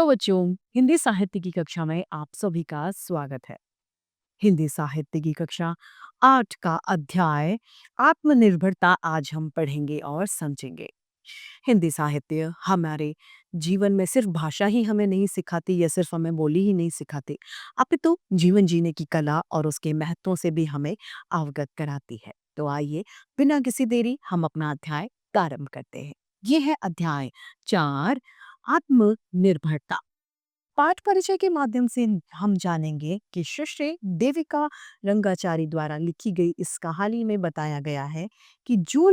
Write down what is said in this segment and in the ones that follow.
बच्चों, हिंदी साहित्य की कक्षा में आप सभी का स्वागत है। हिंदी साहित्य की कक्षा 8 का अध्याय आत्मनिर्भरता आज हम पढ़ेंगे और समझेंगे। हिंदी साहित्य हमारे जीवन में सिर्फ भाषा ही हमें नहीं सिखाती या सिर्फ हमें बोली ही नहीं सिखाती, अपितु जीवन जीने की कला और उसके महत्वों से भी हमें अवगत कराती है। तो आइए बिना किसी देरी हम अपना अध्याय प्रारंभ करते हैं। ये है अध्याय 4, आत्मनिर्भरता। पाठ परिचय के माध्यम से हम जानेंगे कि सुश्री देविका रंगाचारी द्वारा लिखी गई इस कहानी में बताया गया है कि जो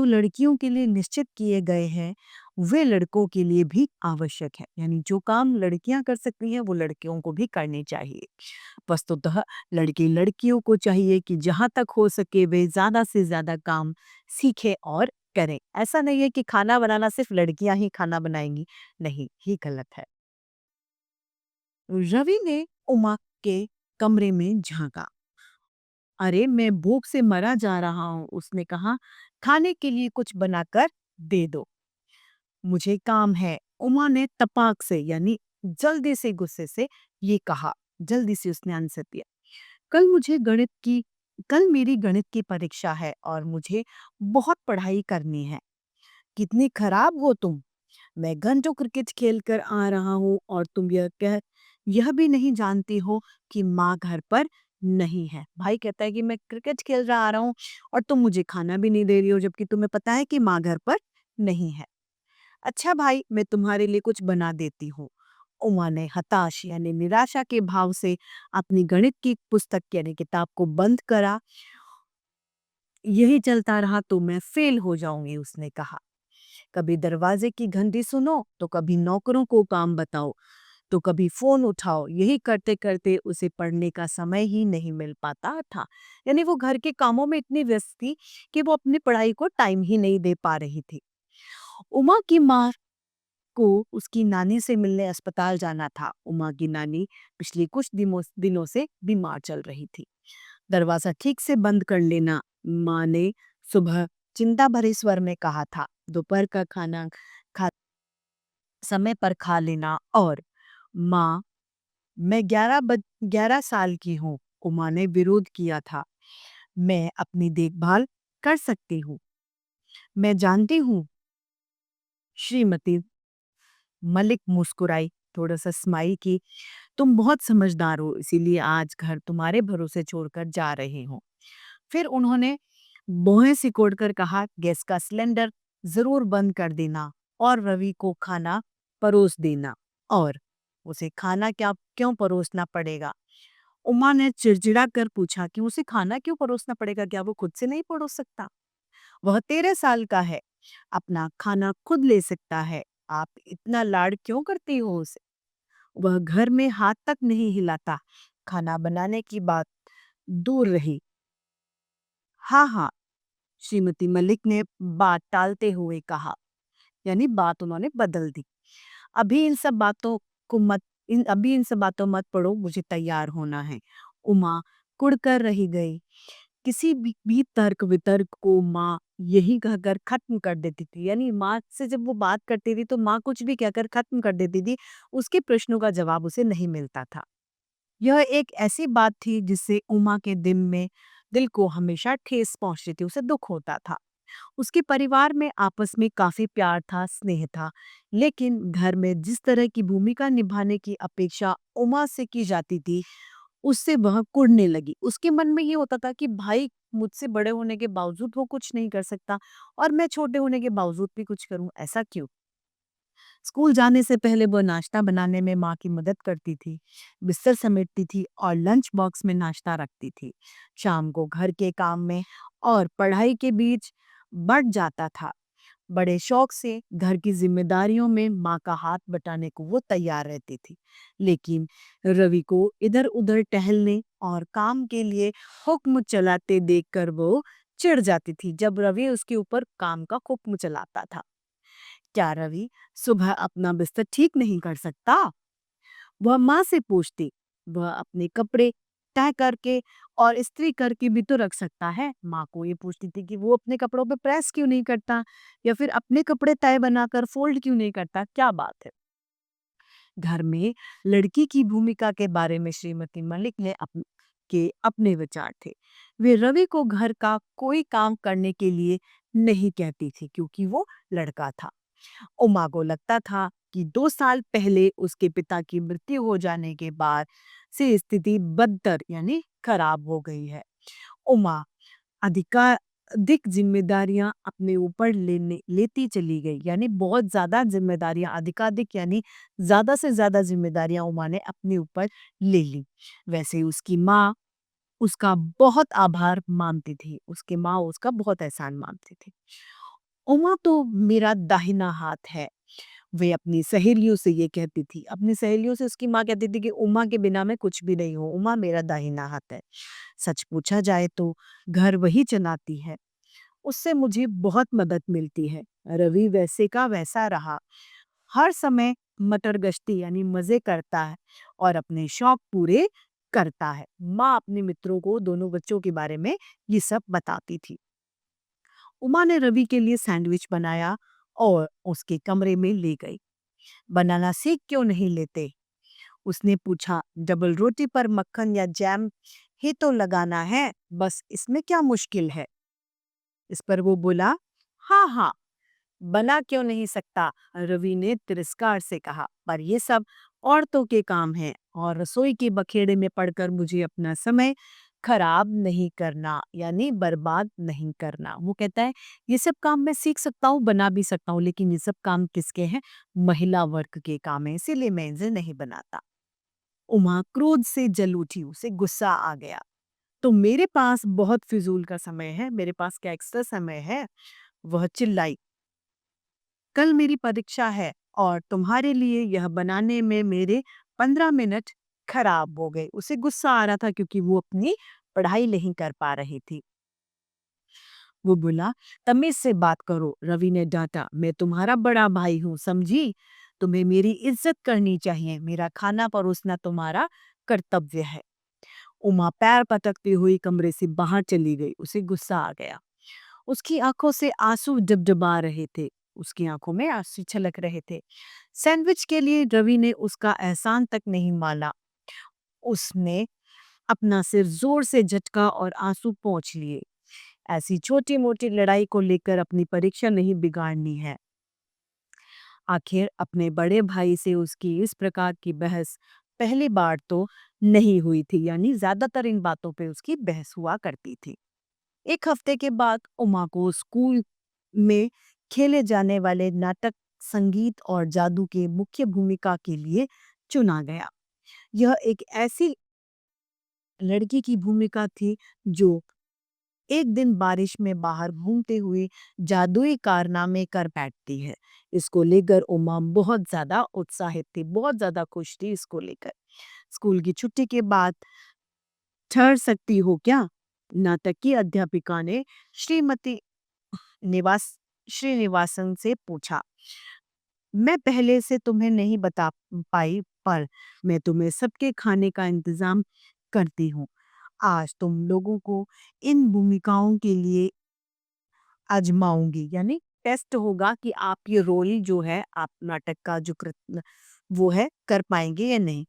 लड़कियों के लिए निश्चित किए गए हैं वे लड़कों के लिए भी आवश्यक है। यानी जो काम लड़कियां कर सकती हैं वो लड़कियों को भी करने चाहिए। वस्तुतः लड़के लड़कियों को चाहिए कि जहां तक हो सके वे ज्यादा से ज्यादा काम सीखे और करें। ऐसा नहीं है कि खाना बनाना सिर्फ लड़कियां ही खाना बनाएंगी, नहीं, ही गलत है। रवि ने उमा के कमरे में झांका। अरे मैं भूख से मरा जा रहा हूँ, उसने कहा। खाने के लिए कुछ बनाकर दे दो, मुझे काम है। उमा ने तपाक से यानी जल्दी से गुस्से से ये कहा। जल्दी से उसने आंसर दिया। कल मुझे गणित की कल मेरी गणित की परीक्षा है और मुझे बहुत पढ़ाई करनी है। कितनी खराब हो तुम। मैं घंटों क्रिकेट खेल कर आ रहा हूँ और तुम यह भी नहीं जानती हो कि माँ घर पर नहीं है। भाई कहता है कि मैं क्रिकेट खेल रहा आ रहा हूँ और तुम मुझे खाना भी नहीं दे रही हो, जबकि तुम्हें पता है कि माँ घर पर नहीं है। अच्छा भाई, मैं तुम्हारे लिए कुछ बना देती हूँ। उमा ने हताश यानी निराशा के भाव से अपनी गणित की पुस्तक यानी किताब को बंद करा। यही चलता रहा तो मैं फेल हो जाऊंगी, उसने कहा। कभी दरवाजे की घंटी सुनो तो कभी नौकरों को काम बताओ तो कभी फोन उठाओ। यही करते करते उसे पढ़ने का समय ही नहीं मिल पाता था। यानी वो घर के कामों में इतनी व्यस्त थी कि वो अपनी पढ़ाई को टाइम ही नहीं दे पा रही थी। उमा की माँ को उसकी नानी से मिलने अस्पताल जाना था। उमा की नानी पिछले कुछ दिनों से बीमार चल रही थी। दरवाजा ठीक से बंद कर लेना, माँ ने सुबह चिंता भरे स्वर में कहा था। दोपहर का खाना खा समय पर खा लेना। और माँ, मैं 11 साल की हूँ, उमा ने विरोध किया था। मैं अपनी देखभाल कर सकती हूँ। मैं जानती हूँ। श्रीमती मलिक मुस्कुराई, थोड़ा सा स्माइल की। तुम बहुत समझदार हो, इसीलिए आज घर तुम्हारे भरोसे छोड़कर जा रही हूँ। फिर उन्होंने भौहें सिकोड़कर कहा, गैस का सिलेंडर जरूर बंद कर देना और रवि को खाना परोस देना। और उसे खाना क्या क्यों परोसना पड़ेगा? उमा ने चिड़चिड़ा कर पूछा कि उसे खाना क्यों परोसना पड़ेगा? क्या वो खुद से नहीं परोस सकता? वह 13 साल का है, अपना खाना खुद ले सकता है। आप इतना लाड क्यों करती हो उसे? वह घर में हाथ तक नहीं हिलाता। खाना बनाने की बात दूर रही। हाँ हाँ, श्रीमती मलिक ने बात टालते हुए कहा। यानी बात उन्होंने बदल दी। अभी इन सब बातों को मत इन अभी इन सब बातों मत पड़ो, मुझे तैयार होना है। उमा कुड़कर रही गई। किसी भी तर्क वितर्क को माँ यही कहकर खत्म कर देती थी। यानी माँ से जब वो बात करती थी तो माँ कुछ भी कहकर खत्म कर देती थी। उसके प्रश्नों का जवाब उसे नहीं मिलता था। यह एक ऐसी बात थी जिससे उमा के दिल को हमेशा ठेस पहुंचती थी, उसे दुख होता था। उसके परिवार में आपस में काफी प्यार था, स्नेह था, लेकिन घर में जिस तरह की भूमिका निभाने की अपेक्षा उमा से की जाती थी उससे वह कुढ़ने लगी। उसके मन में ये होता था कि भाई मुझसे बड़े होने के बावजूद वो कुछ नहीं कर सकता और मैं छोटे होने के बावजूद भी कुछ करूं, ऐसा क्यों? स्कूल जाने से पहले वह नाश्ता बनाने में माँ की मदद करती थी, बिस्तर समेटती थी और लंच बॉक्स में नाश्ता रखती थी। शाम को घर के काम में और पढ़ाई के बीच बढ़ जाता था। बड़े शौक से घर की जिम्मेदारियों में माँ का हाथ बटाने को वो तैयार रहती थी। लेकिन रवि को इधर-उधर टहलने और काम के लिए हुक्म चलाते देखकर वो चिढ़ जाती थी जब रवि उसके ऊपर काम का हुक्म चलाता था। क्या रवि सुबह अपना बिस्तर ठीक नहीं कर सकता? वह माँ से पूछती। वह अपने कपड़े तह करके और इस्त्री करके भी तो रख सकता है। माँ को ये पूछती थी कि वो अपने कपड़ों पे प्रेस क्यों नहीं करता या फिर अपने कपड़े तय बनाकर फोल्ड क्यों नहीं करता, क्या बात है। घर में लड़की की भूमिका के बारे में श्रीमती मलिक ने के अपने विचार थे। वे रवि को घर का कोई काम करने के लिए नहीं कहती थी क्योंकि वो लड़का था। उमा को लगता था कि 2 साल पहले उसके पिता की मृत्यु हो जाने के बाद से स्थिति बदतर यानी खराब हो गई है। उमा अधिक जिम्मेदारियां अपने ऊपर लेती चली गई, यानी बहुत ज्यादा जिम्मेदारियां, अधिकाधिक यानी ज्यादा से ज्यादा जिम्मेदारियां उमा ने अपने ऊपर ले ली। वैसे उसकी माँ उसका बहुत आभार मानती थी, उसकी माँ उसका बहुत एहसान मानती थी। उमा तो मेरा दाहिना हाथ है, वे अपनी सहेलियों से ये कहती थी। अपनी सहेलियों से उसकी माँ कहती थी कि उमा के बिना मैं कुछ भी नहीं हूँ, उमा मेरा दाहिना हाथ है। सच पूछा जाए तो घर वही चलाती है, उससे मुझे बहुत मदद मिलती है। रवि वैसे का वैसा रहा, हर समय मटर गश्ती यानी मजे करता है और अपने शौक पूरे करता है। माँ अपने मित्रों को दोनों बच्चों के बारे में ये सब बताती थी। उमा ने रवि के लिए सैंडविच बनाया और उसके कमरे में ले गई। बनाना सीख क्यों नहीं लेते? उसने पूछा। डबल रोटी पर मक्खन या जैम ही तो लगाना है, बस इसमें क्या मुश्किल है? इस पर वो बोला, हाँ हाँ, बना क्यों नहीं सकता? रवि ने तिरस्कार से कहा, पर ये सब औरतों के काम हैं और रसोई के बखेड़े में पड़कर मुझे अपना समय खराब नहीं करना, यानी बर्बाद नहीं करना। वो कहता है ये सब काम मैं सीख सकता हूँ, बना भी सकता हूँ, लेकिन ये सब काम किसके हैं? महिला वर्ग के काम है, इसीलिए मैं इसे नहीं बनाता। उमा क्रोध से जल उठी, उसे गुस्सा आ गया। तो मेरे पास बहुत फिजूल का समय है, मेरे पास क्या एक्स्ट्रा समय है? वह चिल्लाई। कल मेरी परीक्षा है और तुम्हारे लिए यह बनाने में मेरे 15 मिनट खराब हो गए। उसे गुस्सा आ रहा था क्योंकि वो अपनी पढ़ाई नहीं कर पा रही थी। वो बोला, तमीज से बात करो। रवि ने डांटा। मैं तुम्हारा बड़ा भाई हूँ, समझी? तुम्हें मेरी इज्जत करनी चाहिए, मेरा खाना परोसना तुम्हारा कर्तव्य है। उमा पैर पटकती हुई कमरे से बाहर चली गई, उसे गुस्सा आ गया। उसकी आंखों से आंसू डबडबा रहे थे, उसकी आंखों में आंसू छलक रहे थे। सैंडविच के लिए रवि ने उसका एहसान तक नहीं माना। उसने अपना सिर जोर से झटका और आंसू पोंछ लिए। ऐसी छोटी मोटी लड़ाई को लेकर अपनी परीक्षा नहीं बिगाड़नी है। आखिर अपने बड़े भाई से उसकी इस प्रकार की बहस पहली बार तो नहीं हुई थी, यानी ज्यादातर इन बातों पे उसकी बहस हुआ करती थी। एक हफ्ते के बाद उमा को स्कूल में खेले जाने वाले नाटक, संगीत और जादू के मुख्य भूमिका के लिए चुना गया। यह एक ऐसी लड़की की भूमिका थी जो एक दिन बारिश में बाहर घूमते हुए जादुई कारनामे कर बैठती है। इसको लेकर उमा बहुत ज्यादा उत्साहित थी, बहुत ज्यादा खुश थी इसको लेकर। स्कूल की छुट्टी के बाद ठहर सकती हो क्या? नाटक की अध्यापिका ने श्रीमती निवास श्रीनिवासन से पूछा। मैं पहले से तुम्हें नहीं बता पाई, पर मैं तुम्हें सबके खाने का इंतजाम करती हूँ। आज तुम लोगों को इन भूमिकाओं के लिए आजमाऊंगी, यानी टेस्ट होगा कि आप ये रोल जो है, आप नाटक का जो वो है कर पाएंगे या नहीं।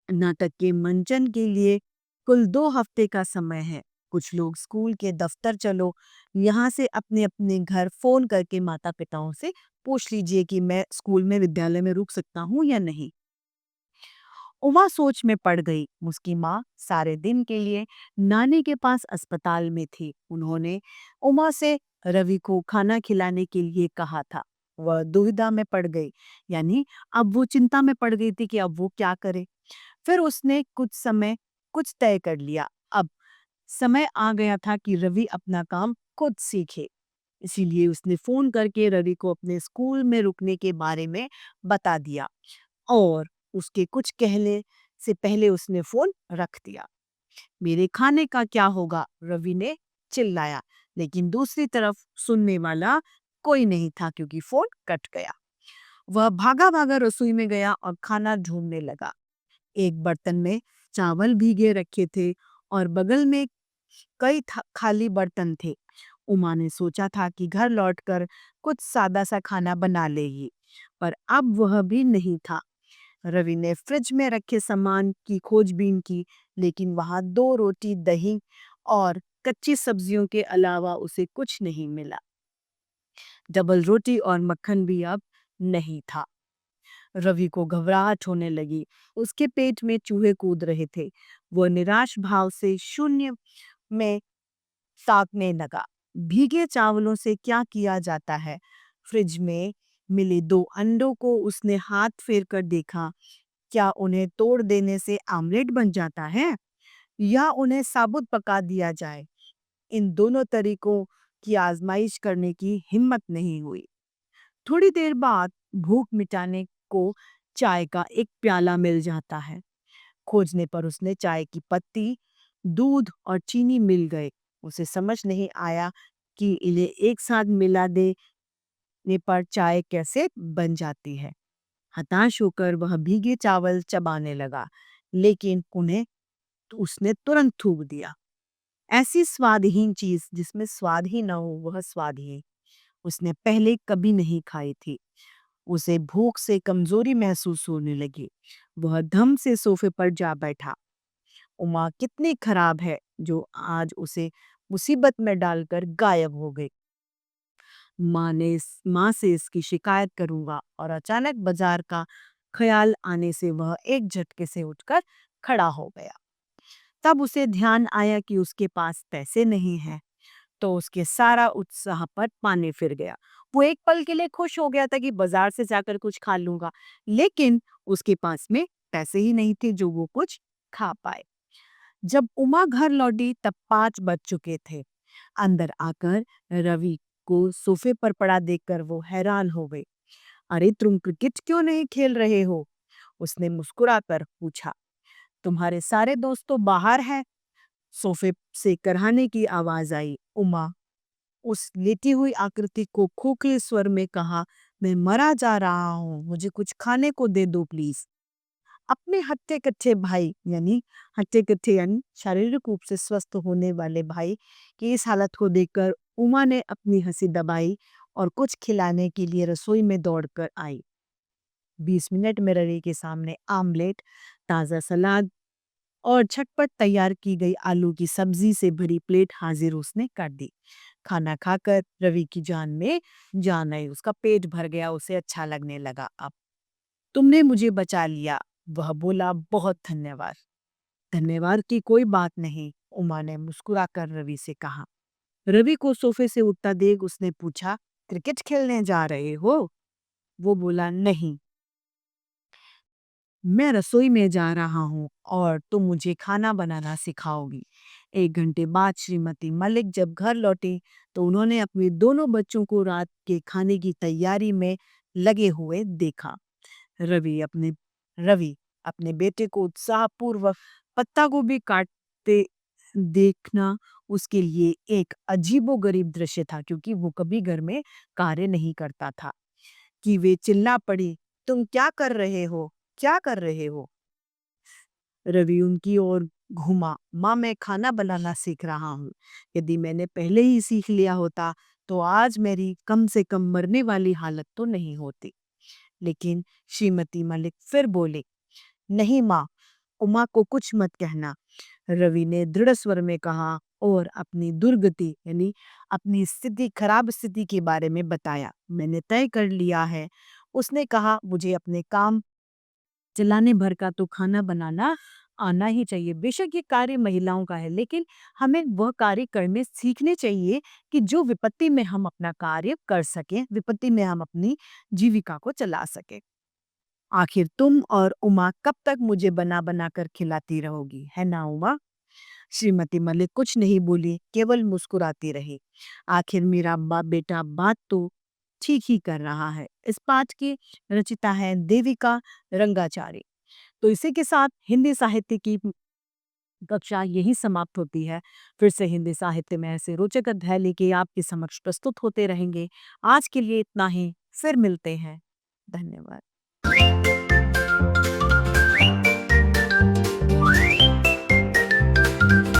नाटक के मंचन के लिए कुल 2 हफ्ते का समय है। कुछ लोग स्कूल के दफ्तर चलो, यहाँ से अपने अपने घर फोन करके माता पिताओं से पूछ लीजिए कि मैं स्कूल में विद्यालय में रुक सकता हूँ या नहीं। उमा सोच में पड़ गई। उसकी माँ सारे दिन के लिए नानी के पास अस्पताल में थी। उन्होंने उमा से रवि को खाना खिलाने के लिए कहा था। वह दुविधा में पड़ गई, यानी अब वो चिंता में पड़ गई थी कि अब वो क्या करे। फिर उसने कुछ तय कर लिया। अब समय आ गया था कि रवि अपना काम खुद सीखे। इसीलिए उसने फोन करके रवि को अपने स्कूल में रुकने के बारे में बता दिया और उसके कुछ कहने से पहले उसने फोन रख दिया। मेरे खाने का क्या होगा? रवि ने चिल्लाया, लेकिन दूसरी तरफ सुनने वाला कोई नहीं था क्योंकि फोन कट गया। वह भागा भागा रसोई में गया और खाना ढूंढने लगा। एक बर्तन में चावल भीगे रखे थे और बगल में कई खाली बर्तन थे। उमा ने सोचा था कि घर लौटकर कुछ सादा सा खाना बना लेगी, पर अब वह भी नहीं था। रवि ने फ्रिज में रखे सामान की खोजबीन की, लेकिन वहां 2 रोटी, दही और कच्ची सब्जियों के अलावा उसे कुछ नहीं मिला। डबल रोटी और मक्खन भी अब नहीं था। रवि को घबराहट होने लगी। उसके पेट में चूहे कूद रहे थे। वह निराश भाव से शून्य में ताकने लगा। भीगे चावलों से क्या किया जाता है? फ्रिज में मिले 2 अंडों को उसने हाथ फेर कर देखा। क्या उन्हें तोड़ देने से आमलेट बन जाता है या उन्हें साबुत पका दिया जाए? इन दोनों तरीकों की आजमाइश करने की हिम्मत नहीं हुई। थोड़ी देर बाद भूख मिटाने को चाय का एक प्याला मिल जाता है। खोजने पर उसने चाय की पत्ती, दूध और चीनी मिल गए। उसे समझ नहीं आया कि इन्हें एक साथ मिला देने पर चाय कैसे बन जाती है। हताश होकर वह भीगे चावल चबाने लगा, लेकिन उन्हें तो उसने तुरंत थूक दिया। ऐसी स्वादहीन चीज जिसमें स्वाद ही न हो, वह स्वादहीन उसने पहले कभी नहीं खाई थी। उसे भूख से कमजोरी महसूस होने लगी। वह धम से सोफे पर जा बैठा। उमा कितनी खराब है जो आज उसे मुसीबत में डालकर गायब हो गई। माँ से इसकी शिकायत करूंगा। और अचानक बाजार का ख्याल आने से वह एक झटके से उठकर खड़ा हो गया। तब उसे ध्यान आया कि उसके पास पैसे नहीं हैं। तो उसके सारा उत्साह पर पानी फिर गया। वो एक पल के लिए खुश हो गया था कि बाजार से जाकर कुछ खा लूंगा, लेकिन उसके पास में पैसे ही नहीं थे जो वो कुछ खा पाए। जब उमा घर लौटी तब 5 बज चुके थे। अंदर आकर रवि को सोफे पर पड़ा देखकर वो हैरान हो गई। अरे तुम क्रिकेट क्यों नहीं खेल रहे हो? उसने मुस्कुराकर पूछा। तुम्हारे सारे दोस्त तो बाहर हैं। सोफे से कराहने की आवाज आई। उमा उस लेटी हुई आकृति को खोखले स्वर में कहा, मैं मरा जा रहा हूँ, मुझे कुछ खाने को दे दो प्लीज। अपने हट्टे कट्टे भाई यानी हट्टे कट्टे यानी शारीरिक रूप से स्वस्थ होने वाले भाई की इस हालत को देखकर उमा ने अपनी हंसी दबाई और कुछ खिलाने के लिए रसोई में दौड़कर आई। 20 मिनट में रवि के सामने आमलेट, ताज़ा सलाद और झटपट तैयार की गई आलू की सब्जी से भरी प्लेट हाजिर उसने कर दी। खाना खाकर रवि की जान में जान आई। उसका पेट भर गया, उसे अच्छा लगने लगा। अब तुमने मुझे बचा लिया, वह बोला। बहुत धन्यवाद। धन्यवाद की कोई बात नहीं, उमा ने मुस्कुराकर रवि से कहा। रवि को सोफे से उठता देख उसने पूछा, क्रिकेट खेलने जा रहे हो? वो बोला, नहीं, मैं रसोई में जा रहा हूँ और तुम मुझे खाना बनाना सिखाओगी। 1 घंटे बाद श्रीमती मलिक जब घर लौटी तो उन्होंने अपने दोनों बच्चों को रात के खाने की तैयारी में लगे हुए देखा। रवि अपने रवि अपने बेटे को उत्साहपूर्वक पत्ता गोभी काटते देखना उसके लिए एक अजीबोगरीब दृश्य था, क्योंकि वो कभी घर में कार्य नहीं करता था। कि वे चिल्ला पड़ी, तुम क्या कर रहे हो? क्या कर रहे हो? रवि उनकी ओर घूमा। माँ, मैं खाना बनाना सीख रहा हूँ। यदि मैंने पहले ही सीख लिया होता तो आज मेरी कम से कम मरने वाली हालत तो नहीं होती। लेकिन श्रीमती मलिक फिर बोले, नहीं माँ, उमा को कुछ मत कहना। रवि ने दृढ़ स्वर में कहा और अपनी दुर्गति यानी अपनी स्थिति, खराब स्थिति के बारे में बताया। मैंने तय कर लिया है, उसने कहा, मुझे अपने काम चलाने भर का तो खाना बनाना आना ही चाहिए। बेशक ये कार्य महिलाओं का है, लेकिन हमें वह कार्य करने सीखने चाहिए कि जो विपत्ति में हम अपना कार्य कर सकें, विपत्ति में हम अपनी जीविका को चला सकें। आखिर तुम और उमा कब तक मुझे बना बना कर खिलाती रहोगी, है ना उमा? श्रीमती मलिक कुछ नहीं बोली, केवल मुस्कुराती रही। आखिर मेरा बेटा बात तो ठीक ही कर रहा है। इस पाठ की रचिता है देविका रंगाचारी। तो इसी के साथ हिंदी साहित्य की कक्षा यही समाप्त होती है। फिर से हिंदी साहित्य में ऐसे रोचक अध्याय लेके आपके समक्ष प्रस्तुत होते रहेंगे। आज के लिए इतना ही, फिर मिलते हैं। धन्यवाद।